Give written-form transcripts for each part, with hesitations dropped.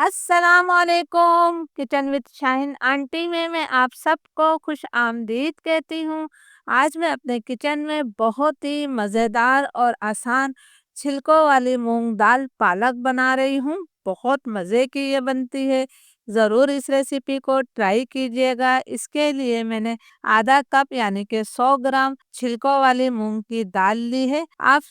अस्सलाम वालेकुम। Kitchen with Shaheen aunty में मैं आप सबको खुश आमदीद कहती हूँ। आज मैं अपने किचन में बहुत ही मज़ेदार और आसान छिलकों वाली मूंग दाल पालक बना रही हूँ। बहुत मज़े की ये बनती है। ज़रूर इस रेसिपी को ट्राई कीजिएगा। इसके लिए मैंने आधा कप यानी कि 100 ग्राम छिलकों वाली मूंग की दाल ली है। आप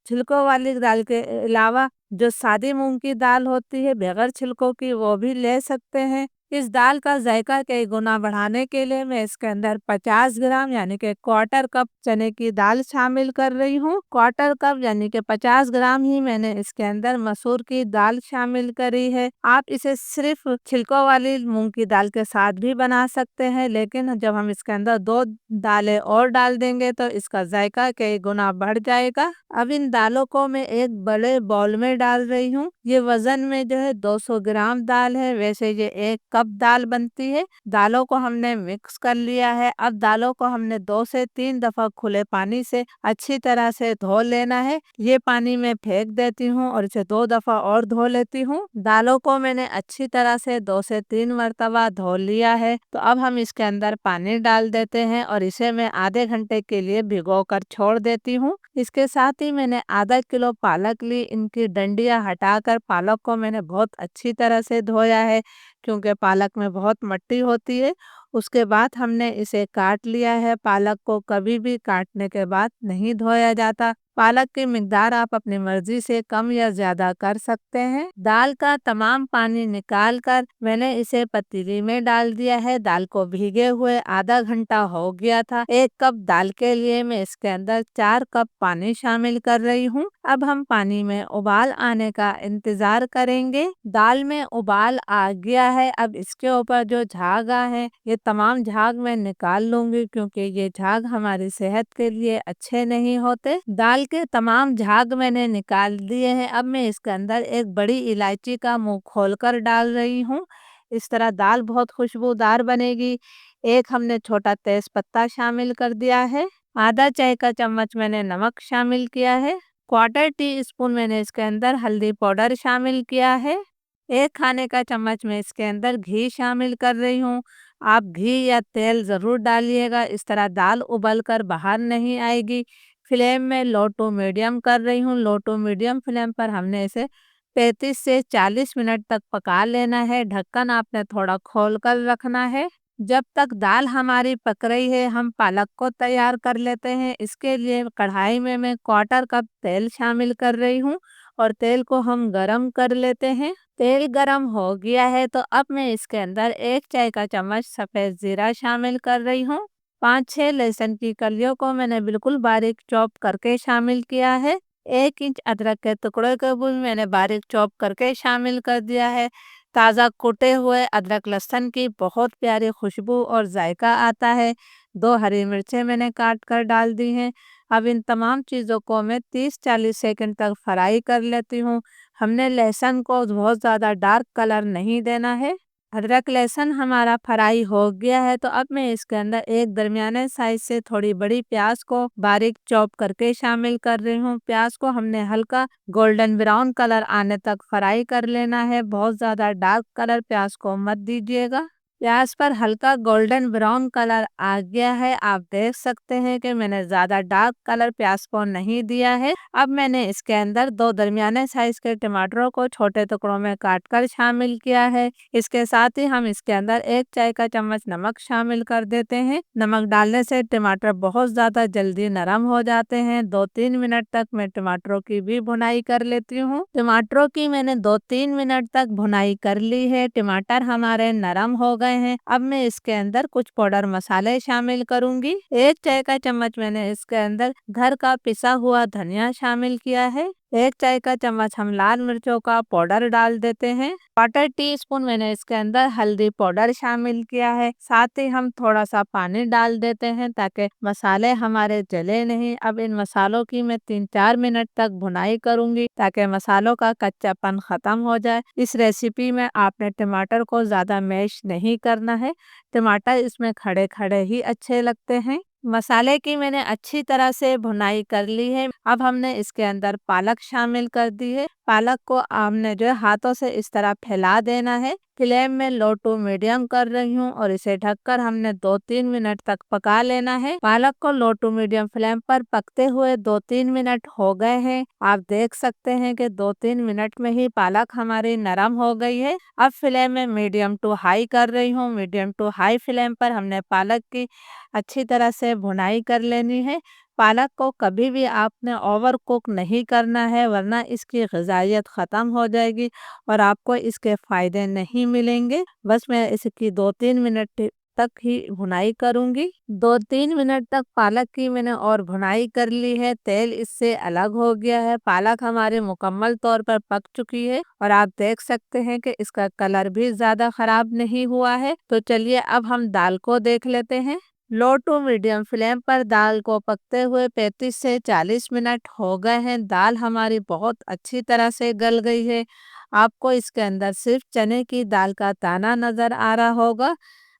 छिलकों वाली दाल के अलावा जो सादी मूंग की दाल होती है बगैर छिलकों की वो भी ले सकते हैं। इस दाल का जायका कई गुना बढ़ाने के लिए मैं इसके अंदर 50 ग्राम यानी कि क्वार्टर कप चने की दाल शामिल कर रही हूँ। क्वार्टर कप यानी कि 50 ग्राम ही मैंने इसके अंदर मसूर की दाल शामिल करी है। आप इसे सिर्फ छिलकों वाली मूंग की दाल के साथ भी बना सकते हैं, लेकिन जब हम इसके अंदर दो दालें और डाल देंगे तो इसका जायका कई गुना बढ़ जाएगा। अब इन दालों को मैं एक बड़े बाउल में डाल रही हूँ। ये वजन में जो है 200 ग्राम दाल है, वैसे ये 1 कप दाल बनती है। दालों को हमने मिक्स कर लिया है। अब दालों को हमने 2 से 3 दफा खुले पानी से अच्छी तरह से धो लेना है। ये पानी मैं फेंक देती हूँ और इसे 2 दफा और धो लेती हूँ। दालों को मैंने अच्छी तरह से 2 से 3 मरतबा धो लिया है। तो अब हम इसके अंदर पानी डाल देते हैं और इसे मैं आधे घंटे के लिए भिगो कर छोड़ देती हूँ। इसके साथ ही मैंने आधा किलो पालक ली। इनकी डंडियाँ हटाकर पालक को मैंने बहुत अच्छी तरह से धोया है, क्योंकि पालक में बहुत मिट्टी होती है। उसके बाद हमने इसे काट लिया है। पालक को कभी भी काटने के बाद नहीं धोया जाता। पालक की मिकदार आप अपनी मर्जी से कम या ज्यादा कर सकते हैं। दाल का तमाम पानी निकाल कर मैंने इसे पतीली में डाल दिया है। दाल को भीगे हुए आधा घंटा हो गया था। 1 कप दाल के लिए मैं इसके अंदर 4 कप पानी शामिल कर रही हूँ। अब हम पानी में उबाल आने का इंतजार करेंगे। दाल में उबाल आ गया है। अब इसके ऊपर जो झाग है ये तमाम झाग मैं निकाल लूंगी, क्योंकि ये झाग हमारी सेहत के लिए अच्छे नहीं होते। दाल के तमाम झाग मैंने निकाल दिए हैं। अब मैं इसके अंदर एक बड़ी इलायची का मुंह खोलकर डाल रही हूँ। इस तरह दाल बहुत खुशबूदार बनेगी। एक हमने छोटा तेज पत्ता शामिल कर दिया है। आधा चाय का चम्मच मैंने नमक शामिल किया है। क्वार्टर टी स्पून मैंने इसके अंदर हल्दी पाउडर शामिल किया है। 1 खाने का चम्मच मैं इसके अंदर घी शामिल कर रही हूँ। आप घी या तेल ज़रूर डालिएगा, इस तरह दाल उबल कर बाहर नहीं आएगी। फ्लेम में लो टू मीडियम कर रही हूँ। लो टू मीडियम फ्लेम पर हमने इसे 35 से 40 मिनट तक पका लेना है। ढक्कन आपने थोड़ा खोल कर रखना है। जब तक दाल हमारी पक रही है हम पालक को तैयार कर लेते हैं। इसके लिए कढ़ाई में मैं क्वार्टर कप तेल शामिल कर रही हूँ और तेल को हम गरम कर लेते हैं। तेल गरम हो गया है तो अब मैं इसके अंदर 1 चाय का चम्मच सफ़ेद ज़ीरा शामिल कर रही हूँ। 5-6 लहसुन की कलियों को मैंने बिल्कुल बारीक चॉप करके शामिल किया है। 1 इंच अदरक के टुकड़े को भी मैंने बारीक चॉप करके शामिल कर दिया है। ताज़ा कुटे हुए अदरक लहसुन की बहुत प्यारी खुशबू और जायका आता है। 2 हरी मिर्चें मैंने काट कर डाल दी हैं। अब इन तमाम चीज़ों को मैं 30-40 सेकंड तक फ्राई कर लेती हूँ। हमने लहसुन को बहुत ज़्यादा डार्क कलर नहीं देना है। अदरक लहसुन हमारा फ्राई हो गया है तो अब मैं इसके अंदर एक दरमियाने साइज से थोड़ी बड़ी प्याज को बारीक चॉप करके शामिल कर रही हूँ। प्याज को हमने हल्का गोल्डन ब्राउन कलर आने तक फ्राई कर लेना है। बहुत ज़्यादा डार्क कलर प्याज को मत दीजिएगा। प्याज पर हल्का गोल्डन ब्राउन कलर आ गया है। आप देख सकते हैं कि मैंने ज़्यादा डार्क कलर प्याज को नहीं दिया है। अब मैंने इसके अंदर 2 दरमियाने साइज के टमाटरों को छोटे टुकड़ों में काट कर शामिल किया है। इसके साथ ही हम इसके अंदर 1 चाय का चम्मच नमक शामिल कर देते हैं। नमक डालने से टमाटर बहुत ज़्यादा जल्दी नरम हो जाते हैं। 2-3 मिनट तक मैं टमाटरों की भी भुनाई कर लेती हूँ। टमाटरों की मैंने 2-3 मिनट तक भुनाई कर ली है। टमाटर हमारे नरम हो गए हैं। अब मैं इसके अंदर कुछ पाउडर मसाले शामिल करूंगी। 1 चाय का चम्मच मैंने इसके अंदर घर का पिसा हुआ धनिया शामिल किया है। 1 चाय का चम्मच हम लाल मिर्चों का पाउडर डाल देते हैं। क्वार्टर टी स्पून मैंने इसके अंदर हल्दी पाउडर शामिल किया है। साथ ही हम थोड़ा सा पानी डाल देते हैं ताकि मसाले हमारे जले नहीं। अब इन मसालों की मैं 3-4 मिनट तक भुनाई करूंगी ताकि मसालों का कच्चापन खत्म हो जाए। इस रेसिपी में आपने टमाटर को ज़्यादा मैश नहीं करना है। टमाटर इसमें खड़े खड़े ही अच्छे लगते हैं। मसाले की मैंने अच्छी तरह से भुनाई कर ली है। अब हमने इसके अंदर पालक शामिल कर दी है। पालक को हमने जो है हाथों से इस तरह फैला देना है। फ्लेम में लो टू मीडियम कर रही हूँ और इसे ढककर हमने 2-3 मिनट तक पका लेना है। पालक को लो टू मीडियम फ्लेम पर पकते हुए 2-3 मिनट हो गए हैं। आप देख सकते हैं कि 2-3 मिनट में ही पालक हमारी नरम हो गई है। अब फ्लेम में मीडियम टू हाई कर रही हूँ। मीडियम टू हाई फ्लेम पर हमने पालक की अच्छी तरह से भुनाई कर लेनी है। पालक को कभी भी आपने ओवर कुक नहीं करना है, वरना इसकी ग़िज़ाइयत ख़त्म हो जाएगी और आपको इसके फ़ायदे नहीं मिलेंगे। बस मैं इसकी 2-3 मिनट तक ही भुनाई करूँगी। 2-3 मिनट तक पालक की मैंने और भुनाई कर ली है। तेल इससे अलग हो गया है। पालक हमारी मुकम्मल तौर पर पक चुकी है और आप देख सकते हैं कि इसका कलर भी ज़्यादा ख़राब नहीं हुआ है। तो चलिए अब हम दाल को देख लेते हैं। लो टू मीडियम फ्लेम पर दाल को पकते हुए 35 से 40 मिनट हो गए हैं। दाल हमारी बहुत अच्छी तरह से गल गई है। आपको इसके अंदर सिर्फ चने की दाल का दाना नज़र आ रहा होगा।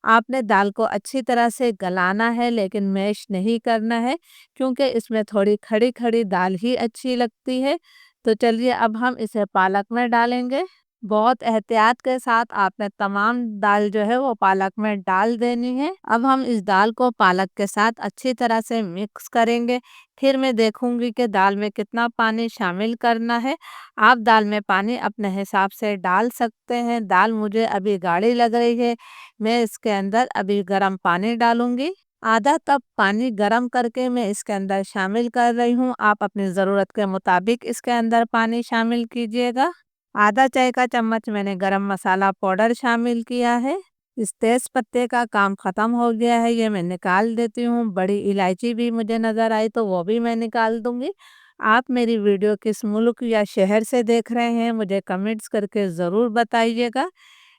आपने दाल को अच्छी तरह से गलाना है, लेकिन मैश नहीं करना है, क्योंकि इसमें थोड़ी खड़ी खड़ी दाल ही अच्छी लगती है। तो चलिए अब हम इसे पालक में डालेंगे। बहुत एहतियात के साथ आपने तमाम दाल जो है वो पालक में डाल देनी है। अब हम इस दाल को पालक के साथ अच्छी तरह से मिक्स करेंगे। फिर मैं देखूंगी कि दाल में कितना पानी शामिल करना है। आप दाल में पानी अपने हिसाब से डाल सकते हैं। दाल मुझे अभी गाढ़ी लग रही है, मैं इसके अंदर अभी गर्म पानी डालूंगी। आधा कप पानी गरम करके मैं इसके अंदर शामिल कर रही हूँ। आप अपनी ज़रूरत के मुताबिक इसके अंदर पानी शामिल कीजिएगा। आधा चाय का चम्मच मैंने गरम मसाला पाउडर शामिल किया है। इस तेज पत्ते का काम ख़त्म हो गया है, ये मैं निकाल देती हूँ। बड़ी इलायची भी मुझे नज़र आई तो वो भी मैं निकाल दूंगी। आप मेरी वीडियो किस मुल्क या शहर से देख रहे हैं, मुझे कमेंट्स करके ज़रूर बताइएगा।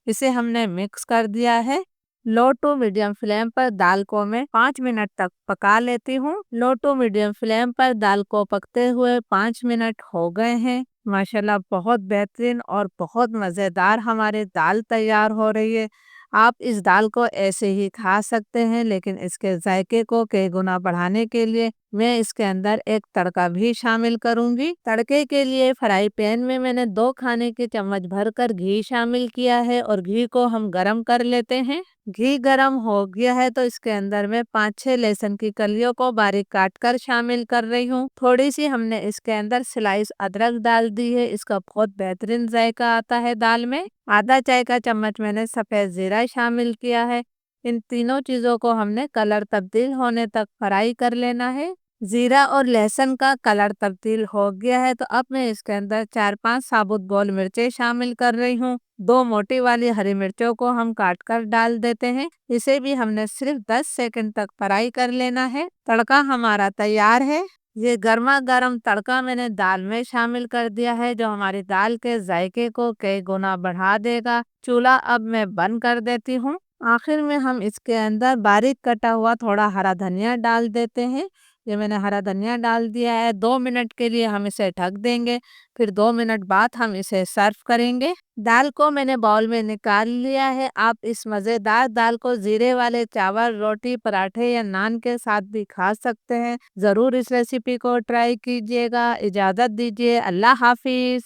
इसे हमने मिक्स कर दिया है। लो टू मीडियम फ्लेम पर दाल को मैं 5 मिनट तक पका लेती हूँ। लो टू मीडियम फ्लेम पर दाल को पकते हुए 5 मिनट हो गए हैं। माशाल्लाह बहुत बेहतरीन और बहुत मज़ेदार हमारी दाल तैयार हो रही है। आप इस दाल को ऐसे ही खा सकते हैं, लेकिन इसके जायके को कई गुना बढ़ाने के लिए मैं इसके अंदर एक तड़का भी शामिल करूंगी। तड़के के लिए फ्राई पैन में मैंने 2 खाने के चम्मच भरकर घी शामिल किया है और घी को हम गरम कर लेते हैं। घी गरम हो गया है तो इसके अंदर मैं 5-6 लहसुन की कलियों को बारीक काट कर शामिल कर रही हूँ। थोड़ी सी हमने इसके अंदर स्लाइस अदरक डाल दी है, इसका बहुत बेहतरीन जायका आता है दाल में। आधा चाय का चम्मच मैंने सफ़ेद ज़ीरा शामिल किया है। इन तीनों चीज़ों को हमने कलर तब्दील होने तक फ्राई कर लेना है। ज़ीरा और लहसुन का कलर तब्दील हो गया है तो अब मैं इसके अंदर 4-5 साबुत गोल मिर्चें शामिल कर रही हूँ। 2 मोटी वाली हरी मिर्चों को हम काट कर डाल देते हैं। इसे भी हमने सिर्फ 10 सेकंड तक फ्राई कर लेना है। तड़का हमारा तैयार है। ये गर्मा गर्म तड़का मैंने दाल में शामिल कर दिया है, जो हमारी दाल के जायके को कई गुना बढ़ा देगा। चूल्हा अब मैं बंद कर देती हूँ। आखिर में हम इसके अंदर बारीक कटा हुआ थोड़ा हरा धनिया डाल देते हैं। ये मैंने हरा धनिया डाल दिया है। 2 मिनट के लिए हम इसे ढक देंगे, फिर 2 मिनट बाद हम इसे सर्व करेंगे। दाल को मैंने बाउल में निकाल लिया है। आप इस मज़ेदार दाल को जीरे वाले चावल, रोटी, पराठे या नान के साथ भी खा सकते हैं। ज़रूर इस रेसिपी को ट्राई कीजिएगा। इजाज़त दीजिए। अल्लाह हाफिज़।